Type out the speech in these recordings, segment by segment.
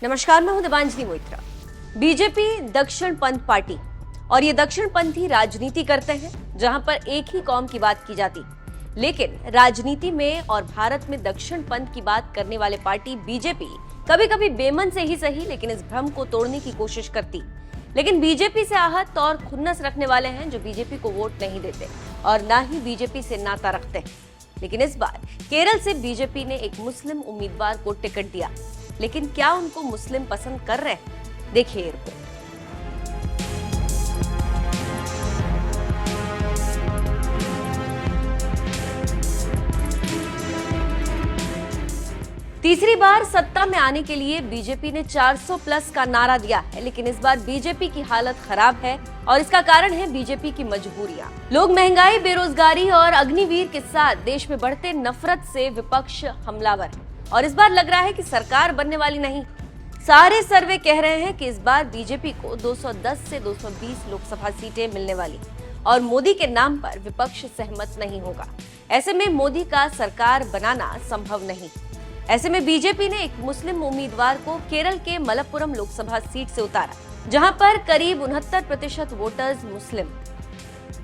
नमस्कार, मैं हूं देवांजलि मोइत्रा। बीजेपी दक्षिण पंथ पार्टी और ये दक्षिण पंथी राजनीति करते हैं जहां पर एक ही कौम की बात की जाती, लेकिन राजनीति में और भारत में दक्षिण पंथ की बात करने वाले पार्टी बीजेपी कभी कभी बेमन से ही सही लेकिन इस भ्रम को तोड़ने की कोशिश करती। लेकिन बीजेपी से आहत और खुन्नस रखने वाले हैं जो बीजेपी को वोट नहीं देते और ना ही बीजेपी से नाता रखते हैं। लेकिन इस बार केरल से बीजेपी ने एक मुस्लिम उम्मीदवार को टिकट दिया, लेकिन क्या उनको मुस्लिम पसंद कर रहे हैं? देखिए रिपोर्ट। तीसरी बार सत्ता में आने के लिए बीजेपी ने 400 प्लस का नारा दिया है, लेकिन इस बार बीजेपी की हालत खराब है और इसका कारण है बीजेपी की मजबूरियां। लोग महंगाई, बेरोजगारी और अग्निवीर के साथ देश में बढ़ते नफरत से विपक्ष हमलावर है और इस बार लग रहा है कि सरकार बनने वाली नहीं। सारे सर्वे कह रहे हैं कि इस बार बीजेपी को 210 से 220 लोकसभा सीटें मिलने वाली और मोदी के नाम पर विपक्ष सहमत नहीं होगा। ऐसे में मोदी का सरकार बनाना संभव नहीं। ऐसे में बीजेपी ने एक मुस्लिम उम्मीदवार को केरल के मलप्पुरम लोकसभा सीट से उतारा, जहां पर करीब 69% वोटर्स मुस्लिम।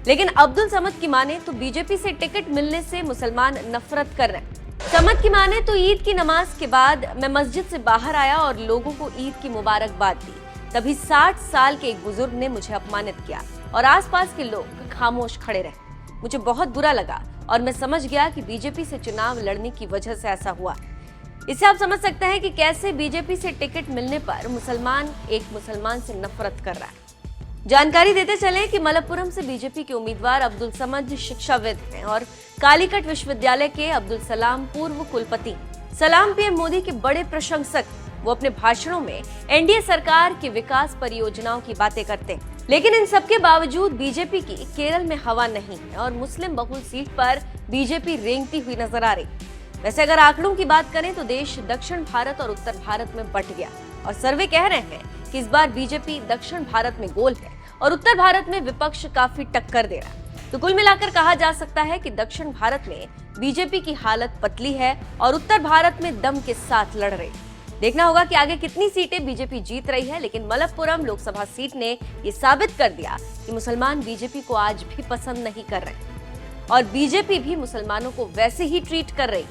लेकिन अब्दुल समद की माने तो बीजेपी से टिकट मिलने से मुसलमान नफरत कर रहे हैं। समद की माने तो ईद की नमाज के बाद मैं मस्जिद से बाहर आया और लोगों को ईद की मुबारकबाद दी। तभी 60 साल के एक बुजुर्ग ने मुझे अपमानित किया और आसपास के लोग खामोश खड़े रहे। मुझे बहुत बुरा लगा और मैं समझ गया कि बीजेपी से चुनाव लड़ने की वजह से ऐसा हुआ। इससे आप समझ सकते हैं कि कैसे बीजेपी से टिकट मिलने पर मुसलमान एक मुसलमान से नफरत कर रहा है। जानकारी देते चले कि मलप्पुरम से बीजेपी के उम्मीदवार अब्दुल समद शिक्षाविद हैं और कालीकट विश्वविद्यालय के अब्दुल सलाम पूर्व कुलपति। सलाम पीएम मोदी के बड़े प्रशंसक। वो अपने भाषणों में एनडीए सरकार की विकास परियोजनाओं की बातें करते हैं, लेकिन इन सबके बावजूद बीजेपी की केरल में हवा नहीं है और मुस्लिम बहुल सीट पर बीजेपी रेंगती हुई नजर आ रही। वैसे अगर आंकड़ों की बात करें तो देश दक्षिण भारत और उत्तर भारत में बंट गया और सर्वे कह रहे हैं कि इस बार बीजेपी दक्षिण भारत में गोल है और उत्तर भारत में विपक्ष काफी टक्कर दे रहा है। तो कुल मिलाकर कहा जा सकता है कि दक्षिण भारत में बीजेपी की हालत पतली है और उत्तर भारत में दम के साथ लड़ रही। देखना होगा कि आगे कितनी सीटें बीजेपी जीत रही है, लेकिन मलप्पुरम लोकसभा सीट ने ये साबित कर दिया कि मुसलमान बीजेपी को आज भी पसंद नहीं कर रहे और बीजेपी भी मुसलमानों को वैसे ही ट्रीट कर रही।